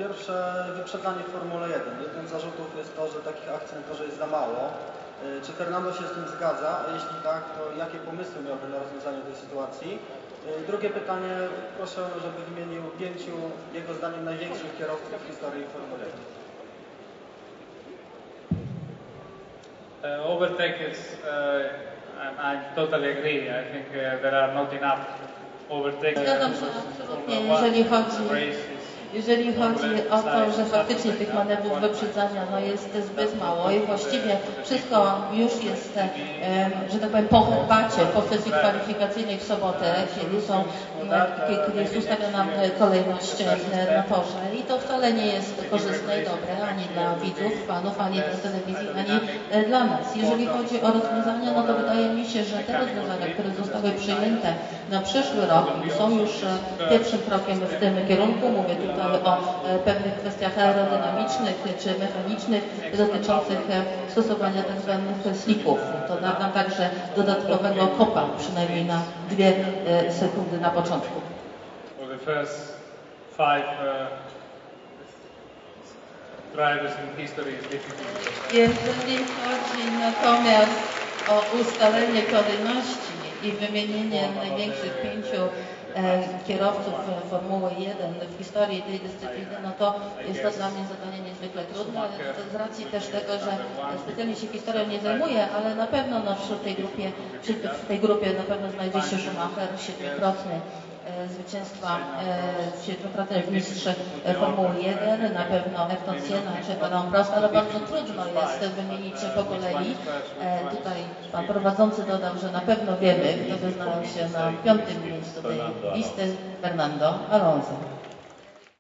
pierwsze, wyprzedzanie w Formule 1. Jednym z zarzutów jest to, że takich akcji na torze jest za mało. Czy Fernando się z tym zgadza? A jeśli tak, to jakie pomysły miałby na rozwiązanie tej sytuacji? Drugie pytanie, proszę, żeby wymienił 5 jego zdaniem największych kierowców w historii Formuły 1. Overtake is, I totally agree. I think there are not enough overtakes. Zgadzam się absolutnie, jeżeli chodzi o to, że faktycznie tych manewrów wyprzedzania jest zbyt mało i właściwie wszystko już jest, że tak powiem, po herbacie, po sesji kwalifikacyjnej w sobotę, kiedy jest ustawiona kolejność na torze i to wcale nie jest korzystne i dobre ani dla widzów, fanów, ani dla telewizji, ani dla nas. Jeżeli chodzi o rozwiązania, no to wydaje mi się, że te rozwiązania, które zostały przyjęte na przyszły rok są już pierwszym krokiem w tym kierunku. Mówię tutaj o pewnych kwestiach aerodynamicznych czy mechanicznych dotyczących stosowania tak zwanych slików. To da nam także dodatkowego kopa, przynajmniej na 2 sekundy na początku. Jeżeli chodzi natomiast o ustalenie kolejności i wymienienie największych 5 kierowców Formuły 1 w historii tej dyscypliny, no to jest to dla mnie zadanie niezwykle trudne, z racji też tego, że specjalnie się historią nie zajmuję, ale na pewno w tej grupie na pewno znajdzie się Schumacher, 7-krotny zwycięstwa, 7-krotny mistrz Formuły 1, na pewno Ayrton Senna czy Alain Prost, ale bardzo trudno jest wymienić po kolei. Tutaj pan prowadzący dodał, że na pewno wiemy, kto by znalazł się na 5. miejscu tej listy: Fernando Alonso.